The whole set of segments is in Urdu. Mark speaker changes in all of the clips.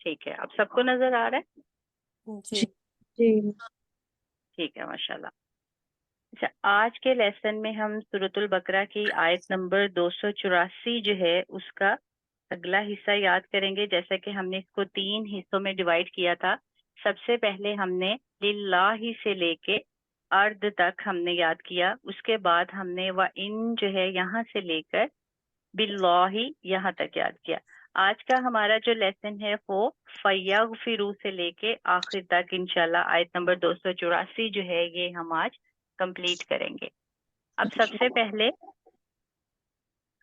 Speaker 1: ٹھیک ہے، اب سب کو نظر آ رہا ہے؟
Speaker 2: جی
Speaker 3: جی
Speaker 1: ٹھیک ہے، ماشاءاللہ۔ اچھا، آج کے لیسن میں ہم سورۃ البقرہ کی آیت نمبر 284 جو ہے اس کا اگلا حصہ یاد کریں گے۔ جیسا کہ ہم نے اس کو 3 حصوں میں ڈیوائڈ کیا تھا۔ سب سے پہلے ہم نے للہ سے لے کے ارد تک ہم نے یاد کیا، اس کے بعد ہم نے وَإِن جو ہے یہاں سے لے کر باللہ یہاں تک یاد کیا۔ آج کا ہمارا جو لیسن ہے وہ فَيَغْفِرُ سے لے کے آخر تک انشاءاللہ آیت نمبر 284 جو ہے یہ ہم آج کمپلیٹ کریں گے۔ اب سب سے پہلے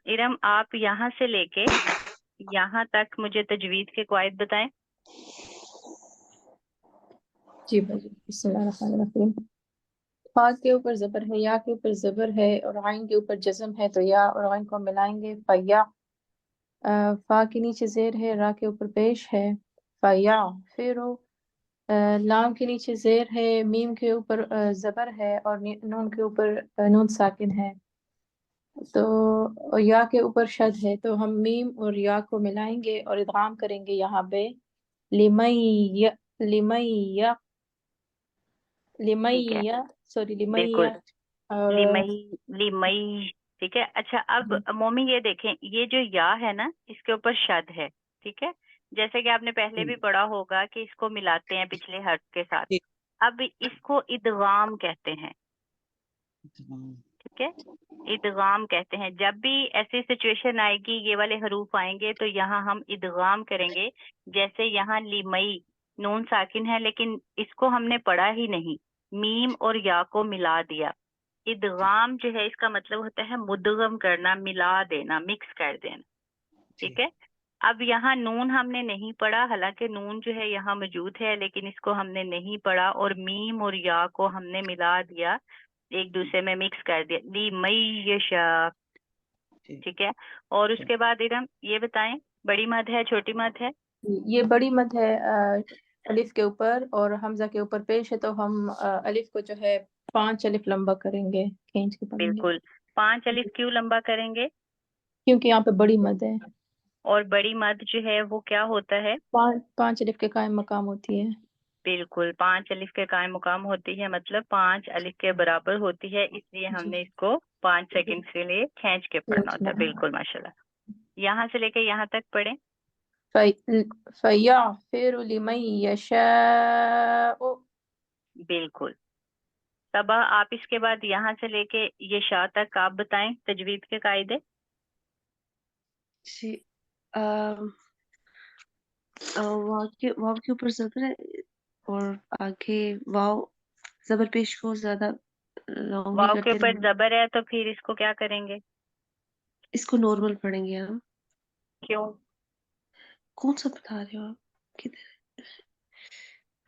Speaker 1: ارم آپ یہاں سے لے کے یہاں تک مجھے تجوید کے قواعد بتائیں۔
Speaker 3: جی بھائی، بسم اللہ الرحمن الرحیم۔ فا کے اوپر زبر ہے، یا کے اوپر زبر ہے اور عین کے اوپر جزم ہے، تو یا اور عین کو ملائیں گے فیا۔ فا کے نیچے زیر ہے، را کے اوپر پیش ہے فیا پھر لام کے نیچے زیر ہے، میم کے اوپر زبر ہے اور نون کے اوپر نون ساکن ہے، تو یا کے اوپر شد ہے، تو ہم میم اور یا کو ملائیں گے اور ادغام کریں گے یہاں پہ لمئی لمئی
Speaker 1: ٹھیک ہے،
Speaker 3: لمیا سوری
Speaker 1: بالکل،
Speaker 3: لمیا اور
Speaker 1: لیمئی ٹھیک ہے۔ اچھا، اب مومی یہ دیکھیں، یہ جو یا ہے نا اس کے اوپر شد ہے، ٹھیک ہے، جیسے کہ آپ نے پہلے بھی پڑھا ہوگا کہ اس کو ملاتے ہیں پچھلے حرف کے ساتھ۔ اب اس کو ادغام کہتے ہیں، ٹھیک ہے، ادغام کہتے ہیں۔ جب بھی ایسی سچویشن آئے گی یہ والے حروف آئیں گے تو یہاں ہم ادغام کریں گے۔ جیسے یہاں لیمئی نون ساکن ہے لیکن اس کو ہم نے پڑھا ہی نہیں، میم اور یا کو ملا دیا۔ ادغام جو ہے اس کا مطلب ہوتا ہے مدغم کرنا، ملا دینا، مکس کر دینا، ٹھیک ہے۔ اب یہاں نون ہم نے نہیں پڑھا، حالانکہ نون جو ہے یہاں موجود ہے لیکن اس کو ہم نے نہیں پڑھا، اور میم اور یا کو ہم نے ملا دیا، ایک دوسرے میں مکس کر دیا، لیمیشا، ٹھیک ہے۔ اور اس کے بعد ارم یہ بتائیں، بڑی مد ہے چھوٹی مد ہے؟
Speaker 3: یہ بڑی مد ہے الف کے اوپر اور حمزہ کے اوپر پیش ہے، تو ہم الف کو جو ہے 5 الف لمبا کریں گے، کھینچ کے پڑھیں گے،
Speaker 1: بالکل، 5 الف کیوں لمبا کریں گے؟
Speaker 3: کیونکہ یہاں پہ بڑی مد ہے،
Speaker 1: اور بڑی مد جو ہے وہ کیا ہوتا ہے؟
Speaker 3: 5 الف کے قائم مقام ہوتی ہے۔
Speaker 1: بالکل، 5 الف کے قائم مقام ہوتی ہے، مطلب 5 الف کے برابر ہوتی ہے، اس لیے ہم
Speaker 3: جی
Speaker 1: نے اس کو 5 سیکنڈ کے لیے کھینچ کے پڑھنا ہوتا ہے۔ بالکل ماشاءاللہ، یہاں سے لے کے یہاں تک پڑھیں۔
Speaker 3: فَيَغْفِرُ لِمَن يَشَاءُ۔
Speaker 1: بالکل، صبا آپ اس کے بعد یہاں سے لے کے یہ شاہ تک آپ بتائیں تجوید کے قاعدے۔
Speaker 2: جی واو کے اوپر زبر ہے اور آگے واو زبر پیش کو زیادہ لانگ نہیں
Speaker 1: واو کے
Speaker 2: کرتے،
Speaker 1: اوپر زبر ہے تو پھر اس کو کیا کریں گے؟
Speaker 2: اس کو نارمل پڑھیں گے ہم۔
Speaker 1: کیوں؟
Speaker 2: کون سا بتا رہے ہو آپ؟ کدھر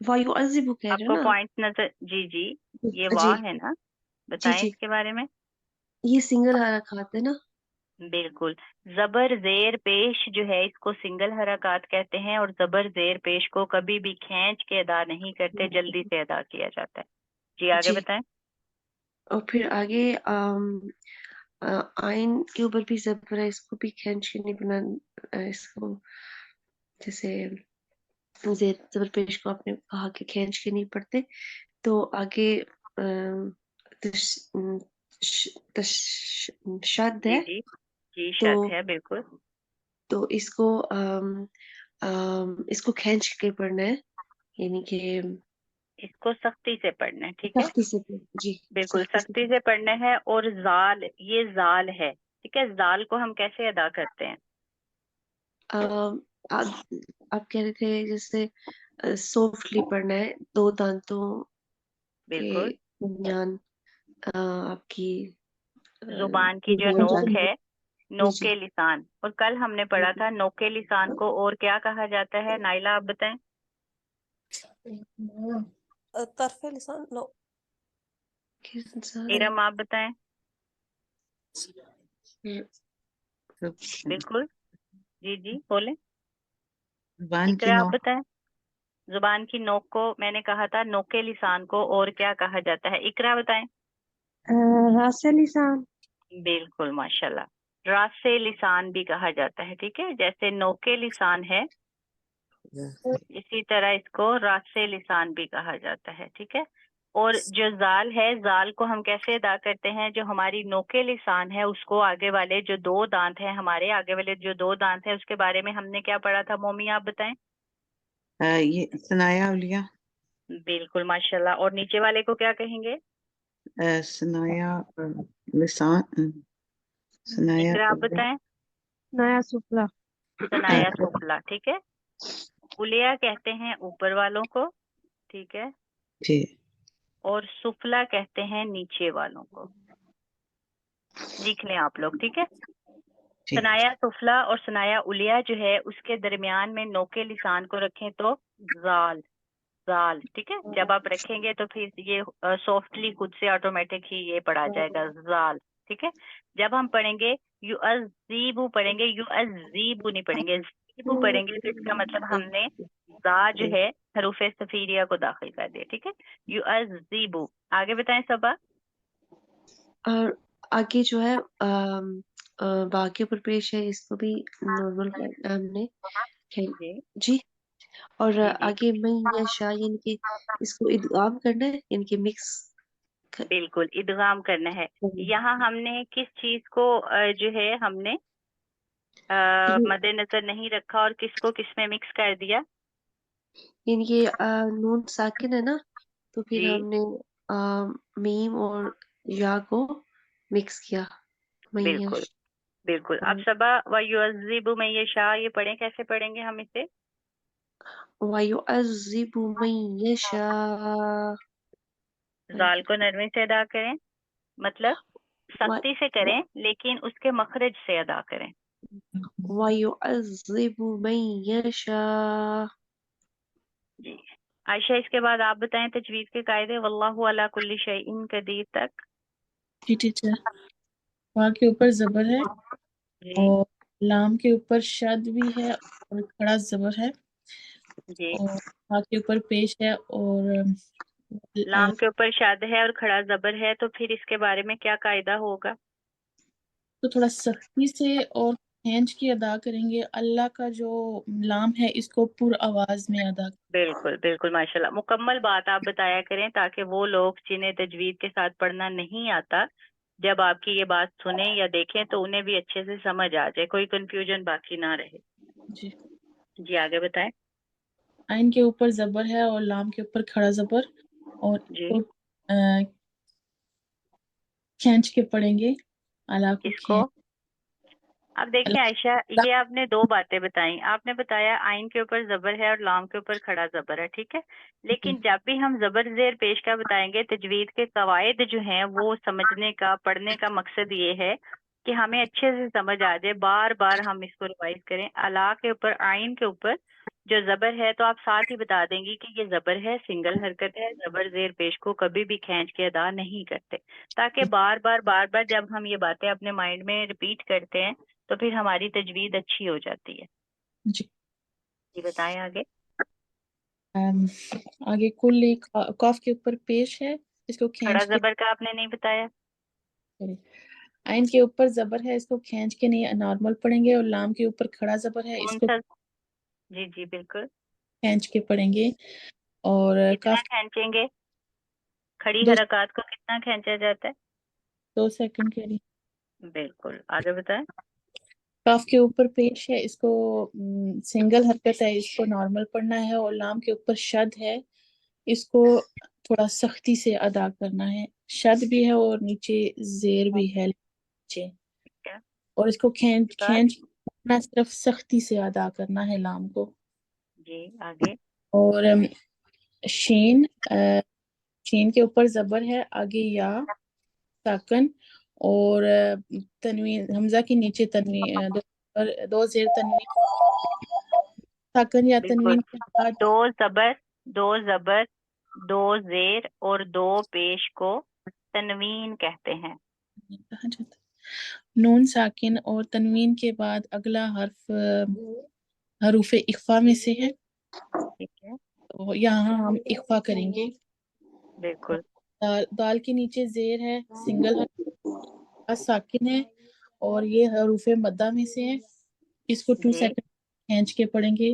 Speaker 2: وایو عذب کہہ
Speaker 1: آپ
Speaker 2: رہے ہو
Speaker 1: کو
Speaker 2: نا؟
Speaker 1: پوائنٹ نظر، جی جی، یہ
Speaker 2: جی
Speaker 1: واو ہے نا،
Speaker 2: جی
Speaker 1: بتائیں
Speaker 2: جی،
Speaker 1: اس کے بارے میں۔
Speaker 2: یہ سنگل حرکات ہے نا؟
Speaker 1: بالکل، زبر زیر پیش جو ہے اس کو سنگل حرکات کہتے ہیں، اور زبر زیر پیش کو کبھی بھی کھینچ کے ادا نہیں کرتے، جلدی سے ادا کیا جاتا ہے۔ جی آگے
Speaker 2: جی،
Speaker 1: بتائیں۔
Speaker 2: اور پھر آگے آئین کے اوپر بھی زبر ہے، اس کو بھی کھینچ کے نہیں بنا، اس کو جیسے زیر زبر پیش کو آپ نے کہا کہ کھینچ کے نہیں پڑھتے، تو آگے شد
Speaker 1: جی
Speaker 2: ہے،
Speaker 1: جی جی،
Speaker 2: تو
Speaker 1: شد ہے بالکل۔
Speaker 2: اس کو اس کو کھینچ کے پڑھنا ہے، یعنی کہ
Speaker 1: اس کو سختی سے پڑھنا ہے، ٹھیک ہے،
Speaker 2: سختی سے جی،
Speaker 1: بالکل
Speaker 2: سختی سے
Speaker 1: سختی سے پڑھنا ہے۔ اور زال، یہ زال ہے، ٹھیک ہے، زال کو ہم کیسے ادا کرتے ہیں؟
Speaker 2: آپ کہہ رہے تھے جیسے سافٹلی پڑھنا ہے، 2 دانتوں کے
Speaker 1: بالکل،
Speaker 2: درمیان آپ کی
Speaker 1: زبان کی جو نوک ہے،
Speaker 2: جی
Speaker 1: نوک
Speaker 2: جی،
Speaker 1: لسان، اور کل ہم نے پڑھا تھا نوک لسان کو اور کیا کہا جاتا ہے؟ نائلہ آپ بتائیں۔
Speaker 4: طرف لسان نو،
Speaker 1: ارم آپ بتائیں۔ بالکل، جی جی بولیں۔
Speaker 5: زبان کی
Speaker 1: اقرا آپ
Speaker 5: نوک،
Speaker 1: بتائیں۔ زبان کی نوک کو میں نے کہا تھا نوک لسان کو اور کیا کہا جاتا ہے؟ اقرا بتائیں۔
Speaker 3: راس لسان۔
Speaker 1: بالکل ماشاءاللہ، راس لسان بھی کہا جاتا ہے، ٹھیک ہے، جیسے نوک لسان ہے اسی طرح اس کو راس لسان بھی کہا جاتا ہے، ٹھیک ہے۔ اور جو زال ہے، زال کو ہم کیسے ادا کرتے ہیں؟ جو ہماری نوکے لسان ہے اس کو آگے والے جو دو دانت ہیں، ہمارے آگے والے جو دو دانت ہیں، اس کے بارے میں ہم نے کیا پڑھا تھا مومی، آپ بتائیں؟
Speaker 5: یہ ثنایا اولیاء،
Speaker 1: بالکل ماشاءاللہ۔ اور نیچے والے کو کیا کہیں گے؟
Speaker 5: ثنایا لسان، ثنایا
Speaker 1: اقرا آپ بتائیں؟
Speaker 3: نیا سفلا،
Speaker 1: ثنایا سفلا، ٹھیک ہے۔ الیہ کہتے ہیں اوپر والوں کو، ٹھیک ہے،
Speaker 5: جی
Speaker 1: اور سفلا کہتے ہیں نیچے والوں کو۔ لکھ لیں آپ لوگ، ٹھیک ہے۔
Speaker 5: جی
Speaker 1: ثنایا سفلا اور ثنایا الیہ جو ہے اس کے درمیان میں نوکے لسان کو رکھیں تو زال، زال، ٹھیک ہے۔ جب آپ رکھیں گے تو پھر یہ سافٹلی خود سے آٹومیٹک ہی یہ پڑھا جائے گا، زال، ٹھیک ہے۔ جب ہم پڑھیں گے یو ازیبو پڑھیں گے، یو ازیبو نہیں پڑھیں گے، زیبو پڑھیں گے تو اس کا مطلب ہم نے زا جو ہے حروف صفیریہ کو داخل کر دیا، ٹھیک ہے۔ یو ازیبو، آگے بتائیں صبا۔
Speaker 2: اور آگے جو ہے با کے اوپر پیش ہے، اس کو بھی نارمل ہم نے
Speaker 1: جی
Speaker 2: جی۔ اور
Speaker 1: جی جی
Speaker 2: آگے میں یا شاہ، یعنی کہ اس کو ادغام کرنا ہے، یعنی کہ مکس
Speaker 1: بالکل ادغام کرنا ہے۔ یہاں ہم نے کس چیز کو جو ہے ہم نے مد نظر نہیں رکھا اور کس کو کس میں مکس کر دیا؟
Speaker 2: یعنی کہ نون ساکن ہے نا، تو پھر
Speaker 1: جی
Speaker 2: ہم نے میم اور یا کو مکس کیا،
Speaker 1: بالکل
Speaker 2: میش۔
Speaker 1: بالکل۔ اب صبا وَيُعَذِّبُ مَن يَشَاء، یہ پڑھیں، کیسے پڑھیں گے ہم اسے؟
Speaker 2: وَيُعَذِّبُ مَن يَشَاء،
Speaker 1: زال کو نرمی سے ادا کریں، مطلب سختی سے کریں لیکن اس کے مخرج سے ادا کریں۔
Speaker 2: وَيُعَذِّبُ مَن يَشَاء۔
Speaker 1: جی عائشہ، اس کے بعد آپ بتائیں تجوید کے قاعدے، واللہ علی کل شیء قدیر تک۔
Speaker 3: جی ٹیچر، وہاں کے اوپر زبر ہے
Speaker 1: جی
Speaker 3: اور لام کے اوپر شد بھی ہے اور کھڑا زبر ہے،
Speaker 1: جی،
Speaker 3: اور وہاں کے اوپر پیش ہے اور
Speaker 1: لام کے اوپر شاد ہے اور کھڑا زبر ہے، تو پھر اس کے بارے میں کیا قاعدہ ہوگا؟
Speaker 3: تو تھوڑا سختی سے اور کھینچ کے ادا کریں گے۔ اللہ کا جو لام ہے اس کو پر آواز میں ادا
Speaker 1: بالکل بالکل ماشاءاللہ، مکمل بات آپ بتایا کریں تاکہ وہ لوگ جنہیں تجوید کے ساتھ پڑھنا نہیں آتا جب آپ کی یہ بات سنیں یا دیکھیں تو انہیں بھی اچھے سے سمجھ آ جائے، کوئی کنفیوژن باقی نہ رہے۔
Speaker 3: جی۔
Speaker 1: جی آگے بتائیں۔
Speaker 3: عین کے اوپر زبر ہے اور لام کے اوپر کھڑا زبر، اور اس
Speaker 1: جی
Speaker 3: کو کھینچ کے پڑھیں گے، اللہ کو
Speaker 1: اس کو،
Speaker 3: کھینچ
Speaker 1: اب دیکھیں عائشہ، یہ آپ نے دو باتیں بتائیں۔ آپ نے بتایا آئین کے اوپر زبر ہے اور لام کے اوپر کھڑا زبر ہے، ٹھیک ہے، لیکن جب بھی ہم زبر زیر پیش کا بتائیں گے، تجوید کے قواعد جو ہیں وہ سمجھنے کا، پڑھنے کا مقصد یہ ہے کہ ہمیں اچھے سے سمجھ آ جائے، بار بار ہم اس کو ریوائز کریں۔ الا کے اوپر، آئین کے اوپر جو زبر ہے تو آپ ساتھ ہی بتا دیں گی کہ یہ زبر ہے، سنگل حرکت ہے، زبر زیر پیش کو کبھی بھی کھینچ کے ادا نہیں کرتے، تاکہ بار بار جب ہم یہ باتیں اپنے مائنڈ میں ریپیٹ کرتے ہیں تو پھر ہماری تجوید اچھی ہو جاتی ہے۔
Speaker 3: جی۔
Speaker 1: جی بتائیں آگے۔
Speaker 3: آگے کل ایک قاف کے اوپر پیش ہے، اس کو
Speaker 1: کھڑا
Speaker 3: کھینچ کے،
Speaker 1: زبر کا آپ نے نہیں بتایا۔
Speaker 3: عین کے اوپر زبر ہے، اس کو کھینچ کے نہیں نارمل پڑھیں گے، اور لام کے اوپر کھڑا زبر ہے، اس
Speaker 1: کون
Speaker 3: کو
Speaker 1: سا؟ جی جی بالکل۔
Speaker 3: کھینچ کے پڑھیں گے، اور
Speaker 1: کتنا
Speaker 3: کاف
Speaker 1: کھینچیں گے؟ کھڑی
Speaker 3: دو
Speaker 1: حرکات کو کتنا کھینچا جاتا
Speaker 3: 2 سیکنڈ کے لیے۔
Speaker 1: ہے؟ بالکل، آگے بتائیں۔
Speaker 3: کاف کے اوپر پیش ہے، اس کو سنگل حرکت ہے، اس کو نارمل پڑھنا ہے، اور لام کے اوپر شد ہے، اس کو تھوڑا سختی سے ادا کرنا ہے، شد بھی ہے اور نیچے زیر بھی ہے نیچے،
Speaker 1: کیا
Speaker 3: اور اس کو کھینچ
Speaker 1: بات؟
Speaker 3: کھینچ اپنا صرف سختی سے ادا کرنا ہے لام کو۔
Speaker 1: جی آگے۔
Speaker 3: اور شین، شین کے اوپر زبر ہے، آگے یا ساکن، اور تنوین، حمزہ کے نیچے تنوین، دو زیر تنوین، ساکن یا
Speaker 1: بالکل،
Speaker 3: تنوین کے بعد
Speaker 1: دو زبر، دو زبر، دو زیر اور دو پیش کو تنوین کہتے ہیں۔
Speaker 3: کہاں جاتا ہے؟ نون ساکن اور تنوین کے بعد اگلا حرف حروف اخفا میں سے ہے،
Speaker 1: ٹھیک ہے،
Speaker 3: تو یہاں ہم اخفا کریں گے۔
Speaker 1: بالکل
Speaker 3: دال کے نیچے زیر ہے، سنگل حرف ساکن ہے، اور یہ حروف مدہ میں سے ہے، اس کو 2
Speaker 1: جی
Speaker 3: سیکنڈ کھینچ کے پڑھیں گے۔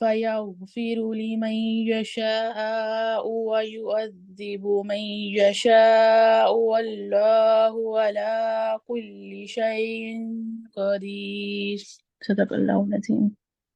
Speaker 6: فيغفر لمن يشاء ويعذب من يشاء والله على كل شيء قدير صدق الله العظيم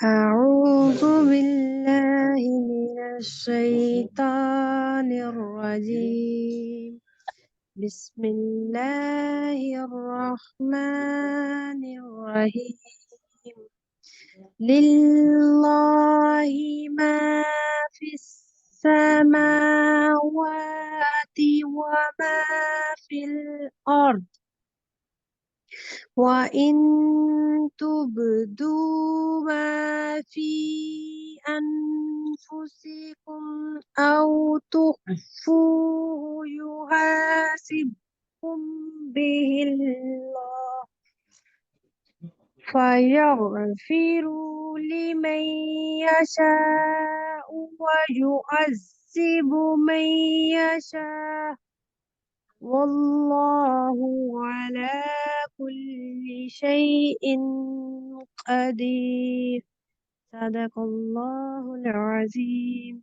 Speaker 2: أعوذ بالله من الشيطان الرجيم بسم الله الرحمن الرحيم لله ما في السماوات وما في الأرض وإن تبدوا ما في أنفسكم أو تخفوه يحاسبكم به الله فيغفر لمن يشاء ويعذب من يشاء والله على كل شيء قدير صدق الله العظيم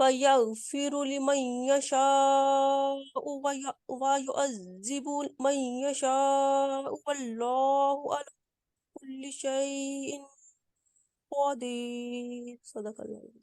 Speaker 4: فيغفر لمن يشاء ويعذب من يشاء والله على كل شيء قدير صدق الله العظيم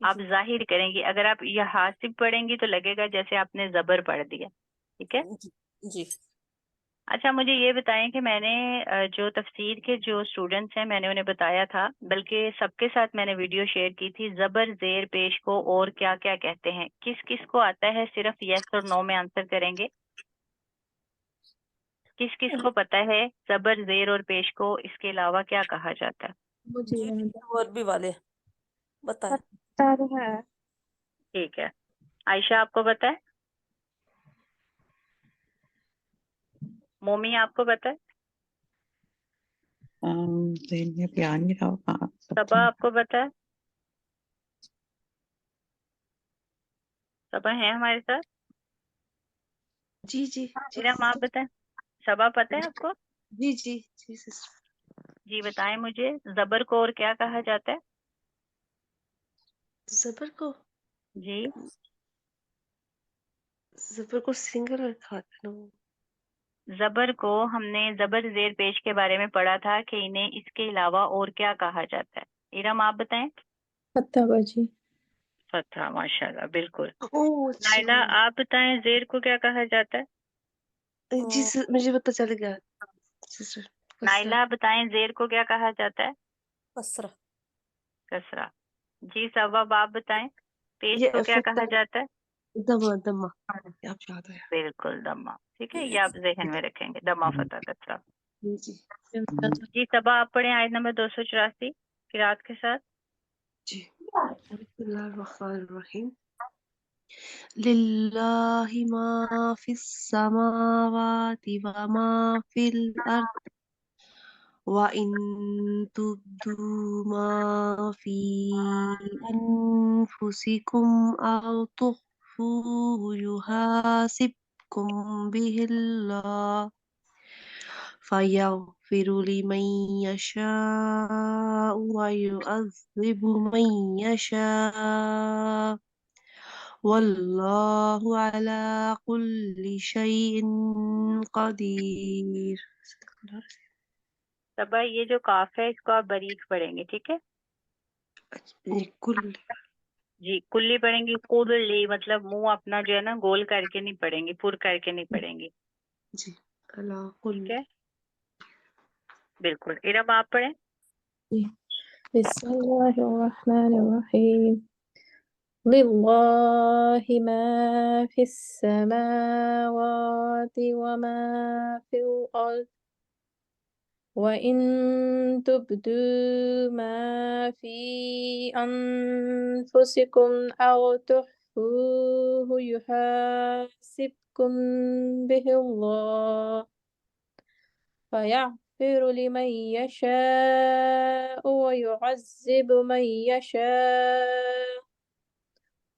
Speaker 1: آپ
Speaker 4: جی
Speaker 1: ظاہر کریں گی. اگر آپ یہ حاسب پڑھیں گی تو لگے گا جیسے آپ نے زبر پڑھ دیا. ٹھیک ہے.
Speaker 4: جی جی
Speaker 1: اچھا مجھے یہ بتائیں کہ میں نے جو تفسیر کے جو اسٹوڈنٹس ہیں میں نے انہیں بتایا تھا، بلکہ سب کے ساتھ میں نے ویڈیو شیئر کی تھی، زبر زیر پیش کو اور کیا کیا کہتے ہیں. کس کس کو آتا ہے؟ صرف یس اور نو میں آنسر کریں گے. کس کس کو پتہ ہے زبر زیر اور پیش کو اس کے علاوہ کیا کہا جاتا ہے؟
Speaker 3: مجھے
Speaker 4: جی
Speaker 3: یاد
Speaker 4: اور بھی والے بتائیں.
Speaker 3: پتہ ہے.
Speaker 1: ٹھیک ہے. عائشہ آپ کو پتہ ہے؟ مومی آپ کو پتہ ہے؟
Speaker 5: ذہن میں بھی آ نہیں رہا کہاں سب
Speaker 1: صبا آپ کو پتہ ہے؟ صبا ہے ہمارے ساتھ؟
Speaker 2: جی جی جی
Speaker 1: ارم آپ بتائیں. صبا پتہ ہے آپ کو؟
Speaker 2: جی جی جی سسٹر.
Speaker 1: جی بتائیں مجھے زبر کو اور کیا کہا جاتا ہے؟
Speaker 2: زبر کو
Speaker 1: جی
Speaker 2: سنگل رکھا تھا نا وہ.
Speaker 1: زبر کو ہم نے زبر زیر پیش کے بارے میں پڑھا تھا کہ انہیں اس کے علاوہ اور کیا کہا جاتا ہے. ارم آپ بتائیں.
Speaker 3: پتہ باجی.
Speaker 1: فتح. ماشاء اللہ بالکل.
Speaker 2: اوہ اچھا.
Speaker 1: نائلہ آپ بتائیں زیر کو کیا کہا جاتا ہے؟
Speaker 2: جی مجھے پتہ چل گیا سسٹر.
Speaker 1: نائلہ بتائیں زیر کو کیا کہا جاتا ہے؟
Speaker 4: کسرہ.
Speaker 1: کسرہ. جی ثواب آپ بتائیں پیش
Speaker 2: یہ
Speaker 1: کو کیا کہا
Speaker 2: فتح
Speaker 1: جاتا ہے؟
Speaker 2: دما دما. آپ یاد آیا.
Speaker 1: بالکل دمہ. ٹھیک ہے، یہ آپ ذہن میں رکھیں گے. دمہ فتح کسرہ.
Speaker 2: جی جی
Speaker 1: جی صبا آپ پڑھیں آیت نمبر 284 قرات کے ساتھ.
Speaker 2: جی. بسم اللہ الرحمن الرحیم. للہ ما فی السماوات وما فی الارض وَإِن تُبْدُوا مَا فِي أَنفُسِكُمْ أَوْ تُخْفُوهُ يُحَاسِبْكُم بِهِ اللَّهُ فَيَغْفِرُ لِمَن يَشَاءُ وَيُعَذِّبُ مَن يَشَاءُ وَاللَّهُ عَلَى كُلِّ شَيْءٍ قَدِيرٌ.
Speaker 1: صبا یہ جو کاف ہے اس کو آپ باریک پڑھیں گے. ٹھیک ہے
Speaker 2: کل.
Speaker 1: جی. کلی پڑھیں گی. کلی مطلب منہ اپنا جو ہے نا گول کر کے نہیں پڑھیں گی، پر کر کے نہیں پڑھیں گی.
Speaker 2: جی اللہ کل.
Speaker 1: ٹھیک ہے بالکل. ارم آپ پڑھیں.
Speaker 3: بسم اللہ الرحمن الرحیم. للہ ما فی السماوات وما فی الارض وَإِن تُبْدُوا مَا فِي أَنفُسِكُمْ أَوْ تُخْفُوهُ يُحَاسِبْكُم بِهِ اللَّهُ فَيَغْفِرُ لِمَن يَشَاءُ وَيُعَذِّبُ مَن يَشَاءُ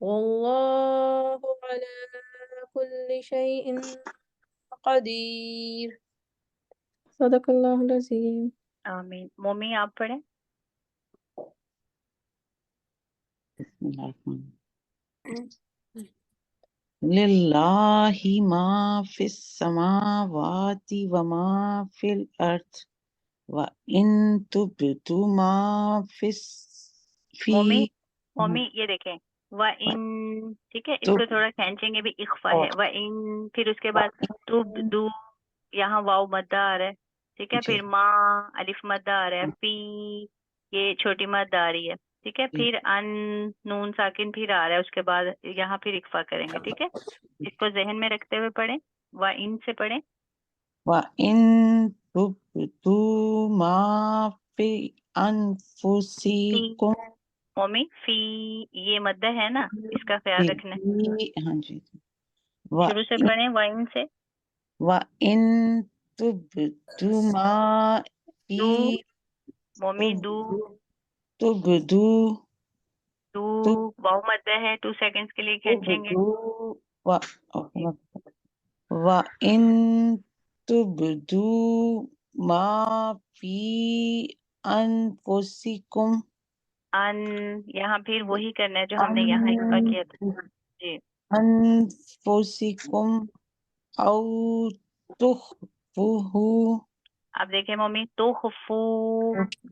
Speaker 3: وَاللَّهُ عَلَى كُلِّ شَيْءٍ قَدِيرٌ. صدق اللہ العظیم.
Speaker 1: آمین. مومی آپ پڑھیں.
Speaker 5: بسم اللہ الرحمن للہ ما فی السماوات وما فی الارض وَإِن تُبْدُوا مَا فِي
Speaker 1: مومی یہ دیکھیں وَإِن. ٹھیک ہے اس کو تھوڑا کھینچیں گے بھی. اخفا ہے. وَإِن پھر اس کے بعد تُبْدُو یہاں واو مدہ آ رہا ہے. ٹھیک ہے. پھر ما الف مدہ آ رہا ہے. فی یہ چھوٹی مدہ آ رہی ہے. ٹھیک ہے. پھر ان نون ساکن پھر آ رہا ہے. اس کے بعد یہاں پھر اخفا کریں گے. ٹھیک ہے اس کو ذہن میں رکھتے ہوئے پڑھیں. وَإِن سے پڑھیں.
Speaker 5: وَإِن تُبْدُوا مَا فِي أَنفُسِكُمْ
Speaker 1: مومی فی یہ مدہ ہے نا اس کا خیال رکھنا ہے.
Speaker 5: ہاں جی.
Speaker 1: شروع سے پڑھیں وَإِن سے.
Speaker 5: وَإِن تُبْدُوا مَا فِي
Speaker 1: دو مومی دو
Speaker 5: تُبْدُوا
Speaker 1: واو مدہ ہے. 2 سیکنڈز کے لیے کھینچیں گے.
Speaker 5: وَإِن تُبْدُوا مَا فِي أَنفُسِكُمْ
Speaker 1: ان یہاں پھر وہی کرنا ہے جو ہم نے یہاں اخفا کیا تھا. جی
Speaker 5: أنفسكم أو تخفوه
Speaker 1: اب دیکھیں ممی تخفو،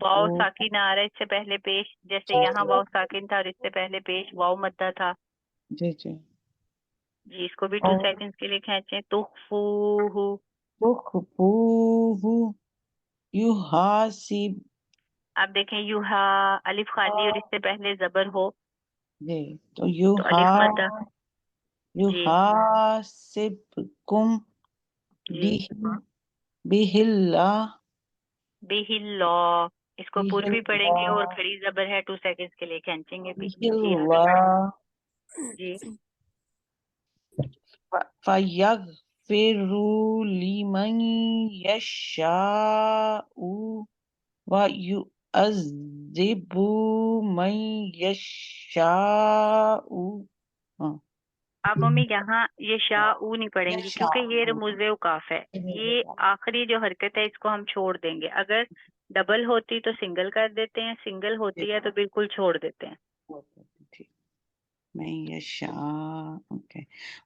Speaker 1: واو ساکن آ رہا ہے اس سے پہلے پیش، جیسے یہاں واو ساکن تھا اور اس سے پہلے پیش واو مدہ تھا.
Speaker 5: جی جی.
Speaker 1: جی اس کو بھی 2 سیکنڈز کے لیے کھینچیں. تخفوہ.
Speaker 5: تخفوه يحاسب.
Speaker 1: اب دیکھیں یوہا، الف خالی اور اس سے پہلے زبر ہو
Speaker 5: جی تو
Speaker 1: تو الف مدہ. جی
Speaker 5: يحاسبكم
Speaker 1: جی
Speaker 5: به الله.
Speaker 1: بہ اللہ، اس کو
Speaker 5: به
Speaker 1: پوری بھی پڑھیں گے اور
Speaker 5: الله.
Speaker 1: کھڑی زبر ہے 2 سیکنڈز کے لیے کھینچیں گے بھی.
Speaker 5: به
Speaker 1: جی آگے بڑھیں.
Speaker 5: الله.
Speaker 1: جی
Speaker 5: فيغفر لمن يشاء ويعذب من يشاء. ہاں.
Speaker 1: اب ممی یہاں یہ شاء او نہیں پڑھیں گی کیونکہ یہ رموز اوقاف ہے. یہ آخری جو حرکت ہے اس کو ہم چھوڑ دیں گے. اگر ڈبل ہوتی تو سنگل کر دیتے ہیں، سنگل ہوتی ہے تو بالکل چھوڑ دیتے ہیں.
Speaker 5: من يشاء. اوکے.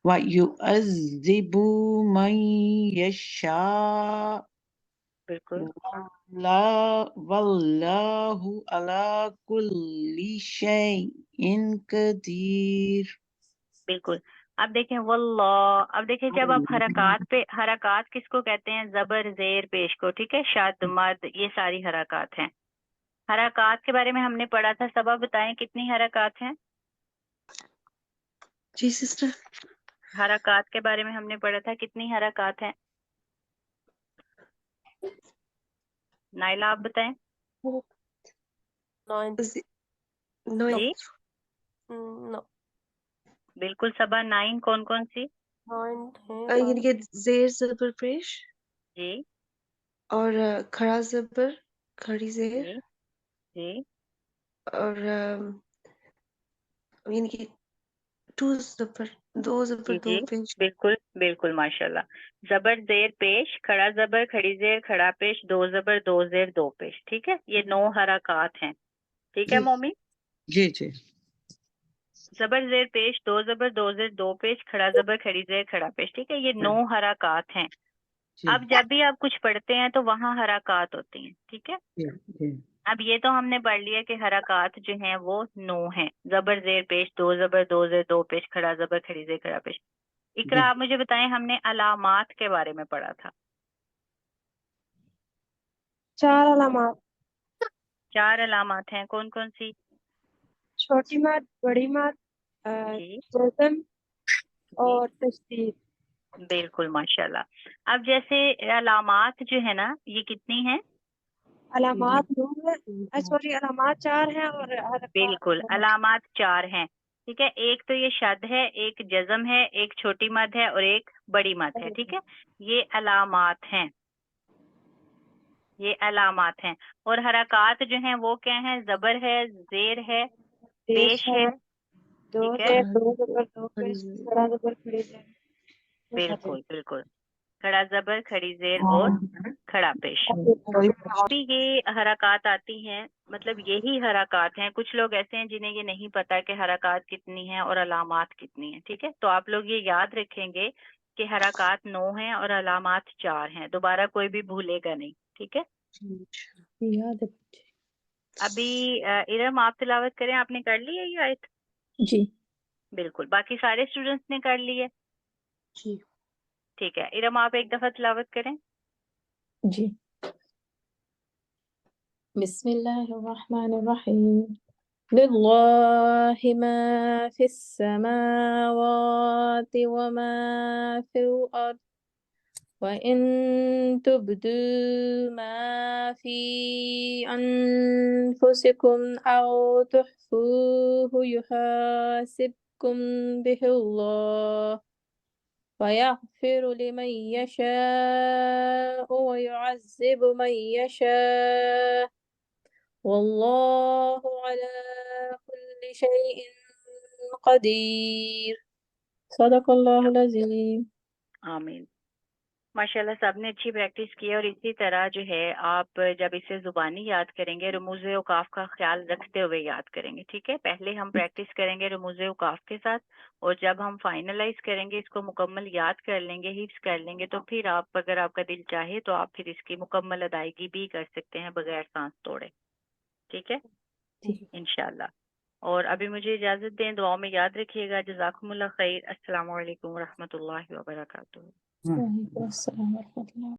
Speaker 5: ويعذب من يشاء.
Speaker 1: بالکل
Speaker 5: لا والله على كل شيء قدير.
Speaker 1: بالکل. اب دیکھیں واللہ، اب دیکھیں جب آپ حرکات کس کو کہتے ہیں؟ زبر زیر پیش کو. ٹھیک ہے، شد مد یہ ساری حرکات ہیں. حرکات کے بارے میں ہم نے پڑھا تھا. سبا بتائیں کتنی حرکات ہیں؟
Speaker 2: جی سسٹر.
Speaker 1: حرکات کے بارے میں ہم نے پڑھا تھا کتنی حرکات ہیں؟ نائلہ آپ بتائیں.
Speaker 4: 9.
Speaker 2: نو.
Speaker 1: جی
Speaker 4: نو.
Speaker 1: بالکل سبا 9. کون کون سی؟
Speaker 4: 9 ہے.
Speaker 2: یعنی کہ زیر زبر پیش
Speaker 1: جی
Speaker 2: اور کھڑا زبر کھڑی زیر
Speaker 1: جی جی
Speaker 2: اور یعنی کہ 2 زبر 2 زبر
Speaker 1: جی
Speaker 2: 2
Speaker 1: جی
Speaker 2: پیش.
Speaker 1: بالکل بالکل ماشاء اللہ. زبر زیر پیش، کھڑا زبر کھڑی زیر کھڑا پیش، 2 زبر 2 زیر 2 پیش. ٹھیک ہے، یہ 9 حرکات ہیں. ٹھیک ہے
Speaker 2: جی
Speaker 1: مومی.
Speaker 5: جی جی.
Speaker 1: زبر زیر پیش، 2 زبر 2 زیر 2 پیش، کھڑا زبر کھڑی زیر کھڑا پیش. ٹھیک ہے، یہ 9 حرکات ہیں.
Speaker 5: جی
Speaker 1: اب جب بھی آپ کچھ پڑھتے ہیں تو وہاں حرکات ہوتی ہیں. ٹھیک ہے،
Speaker 5: جی جی.
Speaker 1: اب یہ تو ہم نے پڑھ لیا کہ حرکات جو ہیں وہ 9 ہیں. زبر زیر پیش، 2 زبر 2 زیر 2 پیش، کھڑا زبر کھڑی زیر کھڑا پیش. اقرا آپ مجھے بتائیں، ہم نے علامات کے بارے میں پڑھا تھا.
Speaker 7: 4 علامات:
Speaker 1: 4 علامات ہیں. کون کون سی؟
Speaker 7: چھوٹی مد، بڑی مد،
Speaker 1: جی
Speaker 7: جزم
Speaker 1: جی
Speaker 7: اور تشدید.
Speaker 1: بالکل ماشاء اللہ. اب جیسے علامات جو ہے نا یہ کتنی ہیں؟
Speaker 7: علامات سوری علامات 4 ہیں اور حرکات
Speaker 1: بالکل
Speaker 7: 9 ہیں.
Speaker 1: علامات 4 ہیں. ٹھیک ہے، ایک تو یہ شد ہے، ایک جزم ہے، ایک چھوٹی مد ہے اور ایک بڑی مد ہے. ٹھیک ہے، یہ علامات ہیں. یہ علامات ہیں. اور حرکات جو ہیں وہ کیا ہیں؟ زبر ہے، زیر ہے، پیش ہے.
Speaker 7: 2
Speaker 1: ٹھیک ہے،
Speaker 7: زیر 2 زبر 2
Speaker 2: کھڑی
Speaker 7: پیش،
Speaker 2: زیر.
Speaker 7: کھڑا زبر کھڑی زیر.
Speaker 1: بالکل بالکل. کھڑا زبر کھڑی زیر اور کھڑا پیش. بھی یہ حرکات آتی ہیں، مطلب یہی حرکات ہیں. کچھ لوگ ایسے ہیں جنہیں یہ نہیں پتا کہ حرکات کتنی ہیں اور علامات کتنی ہیں. ٹھیک ہے، تو آپ لوگ یہ یاد رکھیں گے کہ حرکات 9 ہیں اور علامات 4 ہیں. دوبارہ کوئی بھی بھولے گا نہیں. ٹھیک ہے،
Speaker 3: یاد ہے.
Speaker 1: ابھی ارم آپ تلاوت کریں. آپ نے کر لی ہے یہ آیت؟
Speaker 3: جی
Speaker 1: بالکل. باقی سارے اسٹوڈنٹس نے کر لی ہے؟
Speaker 2: جی
Speaker 1: ٹھیک ہے، ارم آپ ایک دفعہ تلاوت کریں.
Speaker 3: جی. بسم الله الرحمن الرحيم. لله ما في السماوات وما في الأرض وإن تبدوا ما في أنفسكم أو تخفوه يحاسبكم به الله ويغفر لمن يشاء ويعذب من يشاء والله على كل شيء قدير. صدق الله العظيم.
Speaker 1: آمین. ماشاءاللہ سب نے اچھی پریکٹس کی ہے، اور اسی طرح جو ہے آپ جب اسے زبانی یاد کریں گے رموز اوقاف کا خیال رکھتے ہوئے یاد کریں گے، ٹھیک ہے؟ پہلے ہم پریکٹس کریں گے رموز اوقاف کے ساتھ، اور جب ہم فائنلائز کریں گے، اس کو مکمل یاد کر لیں گے، حفظ کر لیں گے، تو پھر آپ اگر آپ کا دل چاہے تو آپ پھر اس کی مکمل ادائیگی بھی کر سکتے ہیں بغیر سانس توڑے، ٹھیک ہے
Speaker 3: ٹھیک ہے
Speaker 1: انشاءاللہ۔ اور ابھی مجھے اجازت دیں، دعاؤں میں یاد رکھیے گا۔ جزاکم اللہ خیر۔ السلام علیکم ورحمۃ اللہ وبرکاتہ۔
Speaker 3: وعلیکم السلام ورحمۃ اللہ